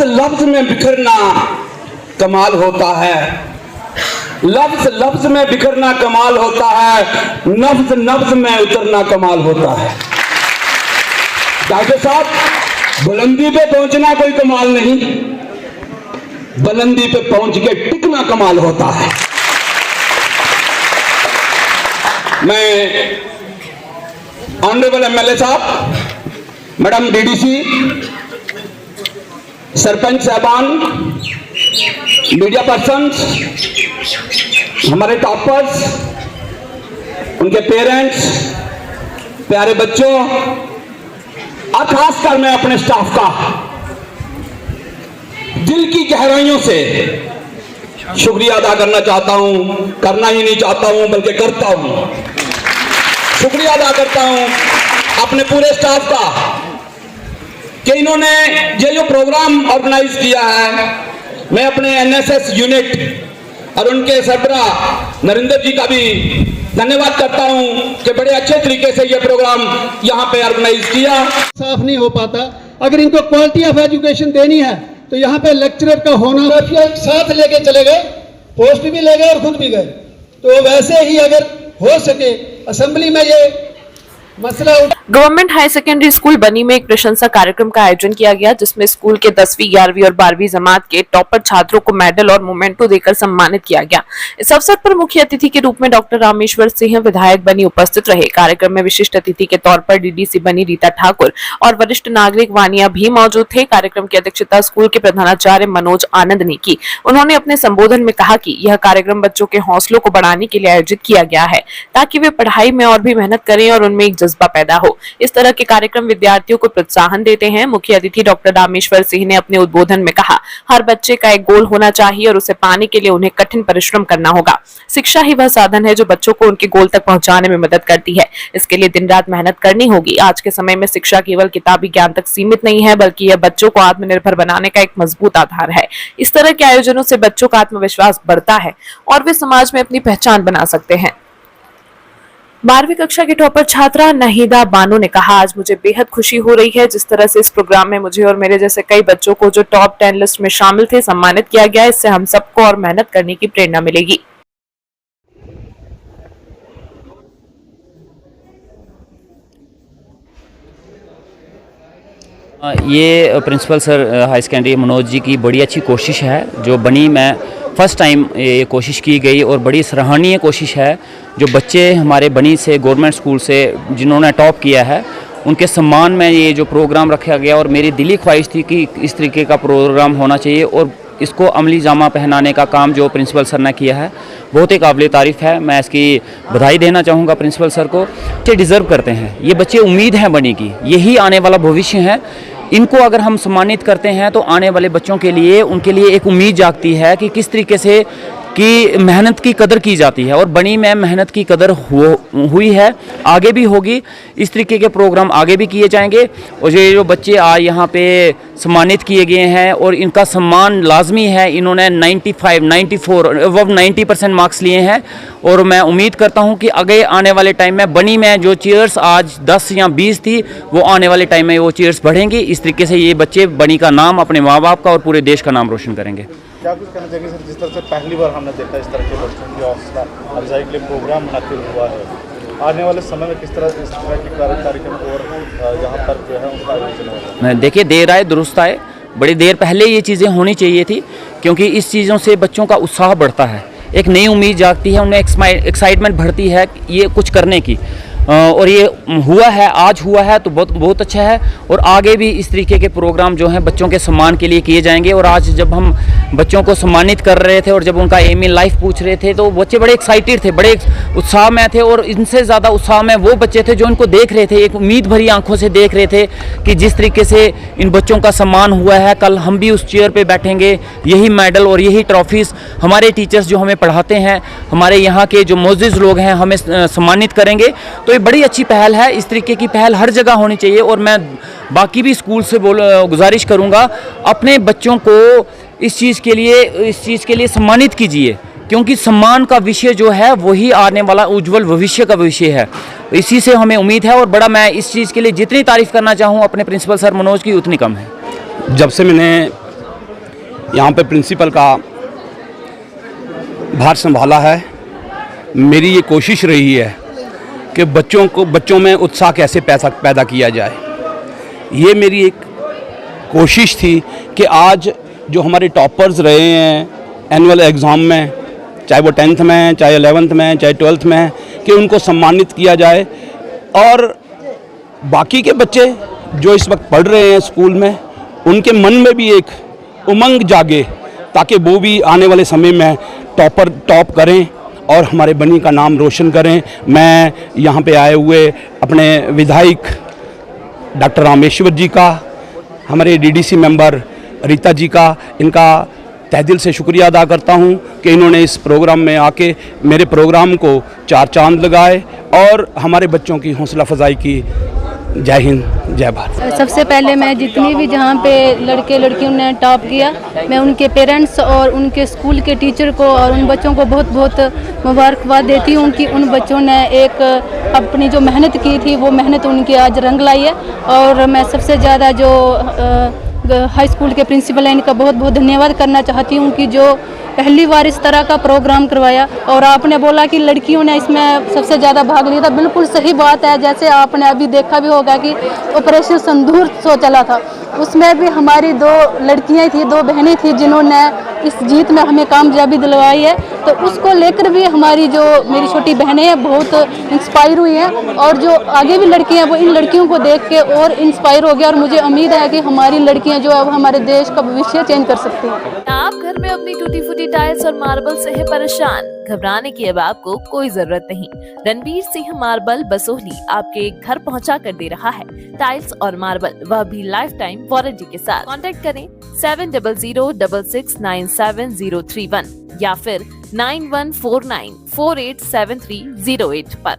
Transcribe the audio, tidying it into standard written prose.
लफ्ज में बिखरना कमाल होता है, लफ्ज लफ्ज में बिखरना कमाल होता है, नफ्ज नफ्ज में उतरना कमाल होता है। डॉक्टर साहब, बुलंदी पे पहुंचना कोई कमाल नहीं, बुलंदी पे पहुंच के टिकना कमाल होता है। मैं ऑनरेबल एमएलए साहब, मैडम डीडीसी, सरपंच साहबान, मीडिया पर्सन्स, हमारे टॉपर्स, उनके पेरेंट्स, प्यारे बच्चों और खासकर मैं अपने स्टाफ का दिल की गहराइयों से शुक्रिया अदा करना चाहता हूं। करना ही नहीं चाहता हूं बल्कि करता हूं। शुक्रिया अदा करता हूं अपने पूरे स्टाफ का कि इन्होंने ये जो प्रोग्राम ऑर्गेनाइज किया है। मैं अपने एनएसएस यूनिट और उनके सरबराह नरेंद्र जी का भी धन्यवाद करता हूं कि बड़े अच्छे तरीके से ये प्रोग्राम यहां पे ऑर्गेनाइज किया। साफ नहीं हो पाता। अगर इनको क्वालिटी ऑफ एजुकेशन देनी है तो यहाँ पे लेक्चरर का होना, साथ लेके चले गए, पोस्ट भी ले गए और खुद भी गए। तो वैसे ही अगर हो सके असेंबली में ये मसला गवर्नमेंट हाई सेकेंडरी स्कूल बनी में एक प्रशंसा कार्यक्रम का आयोजन किया गया, जिसमें स्कूल के 10वीं, 11वीं और 12वीं जमात के टॉपर छात्रों को मेडल और मोमेंटो देकर सम्मानित किया गया। इस अवसर पर मुख्य अतिथि के रूप में डॉक्टर रामेश्वर सिंह विधायक बनी उपस्थित रहे। कार्यक्रम में विशिष्ट अतिथि के तौर पर डीडीसी बनी रीता ठाकुर और वरिष्ठ नागरिक वानिया भी मौजूद थे। कार्यक्रम की अध्यक्षता स्कूल के प्रधानाचार्य मनोज आनंद ने की। उन्होंने अपने संबोधन में कहा कि यह कार्यक्रम बच्चों के हौसलों को बढ़ाने के लिए आयोजित किया गया है, ताकि वे पढ़ाई में और भी मेहनत करें और उनमें एक जज्बा पैदा हो। इस तरह के कार्यक्रम विद्यार्थियों को प्रोत्साहन देते हैं। मुख्य अतिथि डॉक्टर रामेश्वर सिंह ने अपने उद्बोधन में कहा, हर बच्चे का एक गोल होना चाहिए और उसे पाने के लिए उन्हें कठिन परिश्रम करना होगा। शिक्षा ही वह साधन है जो बच्चों को उनके गोल तक पहुंचाने में मदद करती है। इसके लिए दिन रात मेहनत करनी होगी। आज के समय में शिक्षा केवल किताबी ज्ञान तक सीमित नहीं है, बल्कि यह बच्चों को आत्मनिर्भर बनाने का एक मजबूत आधार है। इस तरह के आयोजनों से बच्चों का आत्मविश्वास बढ़ता है और वे समाज में अपनी पहचान बना सकते हैं। 12वीं कक्षा की टॉपर छात्रा नहीदा बानो ने कहा, आज मुझे बेहद खुशी हो रही है जिस तरह से इस प्रोग्राम में मुझे और मेरे जैसे कई बच्चों को जो टॉप 10 लिस्ट में शामिल थे सम्मानित किया गया। इससे हम सबको और मेहनत करने की प्रेरणा मिलेगी। ये principal sir high secondary Manoj ji की बड़ी अच्छी कोशिश है जो बनी में फर्स्ट टाइम ये कोशिश की गई और बड़ी सराहनीय कोशिश है। जो बच्चे हमारे बनी से गवर्नमेंट स्कूल से जिन्होंने टॉप किया है उनके सम्मान में ये जो प्रोग्राम रखा गया और मेरी दिली ख्वाहिश थी कि इस तरीके का प्रोग्राम होना चाहिए और इसको अमली जामा पहनाने का काम जो प्रिंसिपल सर ने किया है बहुत ही काबिल तारीफ़ है। मैं इसकी बधाई देना चाहूँगा प्रिंसिपल सर को। ये डिज़र्व करते हैं, ये बच्चे उम्मीद हैं बनी की, यही आने वाला भविष्य है। इनको अगर हम सम्मानित करते हैं तो आने वाले बच्चों के लिए उनके लिए एक उम्मीद जागती है कि किस तरीके से कि मेहनत की कदर की जाती है और बनी में मेहनत की कदर हुई है, आगे भी होगी। इस तरीके के प्रोग्राम आगे भी किए जाएंगे और ये जो बच्चे आज यहाँ पे सम्मानित किए गए हैं और इनका सम्मान लाजमी है। इन्होंने 95, 94 अब 90% मार्क्स लिए हैं और मैं उम्मीद करता हूँ कि आगे आने वाले टाइम में बनी में जो चेयर्स आज 10 या 20 थी वो आने वाले टाइम में वो चेयर्स बढ़ेंगी। इस तरीके से ये बच्चे बनी का नाम, अपने माँ बाप का और पूरे देश का नाम रोशन करेंगे। क्या कुछ कहना चाहिए सर, जिस तरह से पहली बार हमने देखा इस तरह के बच्चों की हौसला अफजाई के लिए प्रोग्राम मुनक्किद हुआ है, आने वाले समय में किस तरह इस तरह की कार्यक्रम और यहाँ पर जो है उनका आयोजन होगा? देखिए, देर आए दुरुस्त आए। बड़ी देर पहले ये चीज़ें होनी चाहिए थी क्योंकि इस चीज़ों से बच्चों का उत्साह बढ़ता है, एक नई उम्मीद जागती है, उन्हें एक्साइटमेंट बढ़ती है ये कुछ करने की। और ये हुआ है, आज हुआ है तो बहुत अच्छा है और आगे भी इस तरीके के प्रोग्राम जो हैं बच्चों के सम्मान के लिए किए जाएंगे। और आज जब हम बच्चों को सम्मानित कर रहे थे और जब उनका एम इन लाइफ पूछ रहे थे तो बच्चे बड़े एक्साइटेड थे, बड़े उत्साह में थे और इनसे ज़्यादा उत्साह में वो बच्चे थे जो इनको देख रहे थे, एक उम्मीद भरी आंखों से देख रहे थे कि जिस तरीके से इन बच्चों का सम्मान हुआ है कल हम भी उस चेयर पर बैठेंगे, यही मेडल और यही ट्रॉफीज़ हमारे टीचर्स जो हमें पढ़ाते हैं, हमारे यहाँ के जो मोअज़्ज़िज़ लोग हैं हमें सम्मानित करेंगे। तो ये बड़ी अच्छी पहल है। इस तरीके की पहल हर जगह होनी चाहिए और मैं बाकी भी स्कूल से गुजारिश करूंगा अपने बच्चों को इस चीज़ के लिए सम्मानित कीजिए क्योंकि सम्मान का विषय जो है वही आने वाला उज्जवल भविष्य का विषय है। इसी से हमें उम्मीद है और बड़ा मैं इस चीज़ के लिए जितनी तारीफ़ करना चाहूँ अपने प्रिंसिपल सर मनोज की उतनी कम है। जब से मैंने यहाँ पे प्रिंसिपल का भार संभाला है। मेरी ये कोशिश रही है कि बच्चों में उत्साह कैसे पैदा किया जाए। ये मेरी एक कोशिश थी कि आज जो हमारे टॉपर्स रहे हैं एनुअल एग्ज़ाम में, चाहे वो 10th में, चाहे 11th में, चाहे 12th में, कि उनको सम्मानित किया जाए और बाकी के बच्चे जो इस वक्त पढ़ रहे हैं स्कूल में, उनके मन में भी एक उमंग जागे ताकि वो भी आने वाले समय में टॉप करें और हमारे बनी का नाम रोशन करें। मैं यहाँ पे आए हुए अपने विधायक डॉक्टर रामेश्वर जी का, हमारे डीडीसी मेंबर रीता जी का, इनका तहे दिल से शुक्रिया अदा करता हूँ कि इन्होंने इस प्रोग्राम में आके मेरे प्रोग्राम को 4 चांद लगाए और हमारे बच्चों की हौसला अफजाई की। जय हिंद, जय भारत। सबसे पहले मैं जितनी भी जहाँ पे लड़के लड़कियों ने टॉप किया, मैं उनके पेरेंट्स और उनके स्कूल के टीचर को और उन बच्चों को बहुत बहुत मुबारकबाद देती हूँ कि उन बच्चों ने एक अपनी जो मेहनत की थी वो मेहनत उनकी आज रंग लाई है। और मैं सबसे ज़्यादा जो हाई स्कूल के प्रिंसिपल हैं इनका बहुत बहुत धन्यवाद करना चाहती हूँ कि जो पहली बार इस तरह का प्रोग्राम करवाया। और आपने बोला कि लड़कियों ने इसमें सबसे ज़्यादा भाग लिया था, बिल्कुल सही बात है। जैसे आपने अभी देखा भी होगा कि ऑपरेशन सिंदूर शो चला था, उसमें भी हमारी 2 लड़कियां थी, 2 बहनें थी जिन्होंने इस जीत में हमें कामयाबी दिलवाई है। तो उसको लेकर भी हमारी जो मेरी छोटी बहनें हैं बहुत इंस्पायर हुई हैं और जो आगे भी लड़कियां हैं वो इन लड़कियों को देख के और इंस्पायर हो गया। और मुझे उम्मीद है कि हमारी लड़कियां जो अब हमारे देश का भविष्य चेंज कर सकती हैं। आप घर में अपनी टूटी फूटी टाइल्स और मार्बल से है परेशान? घबराने की अब आपको कोई जरूरत नहीं। रणवीर सिंह मार्बल बसोहली आपके घर पहुंचा कर दे रहा है टाइल्स और मार्बल, वह भी लाइफ टाइम वारंटी के साथ। कांटेक्ट करें 7006697031 या फिर 9149487308 पर।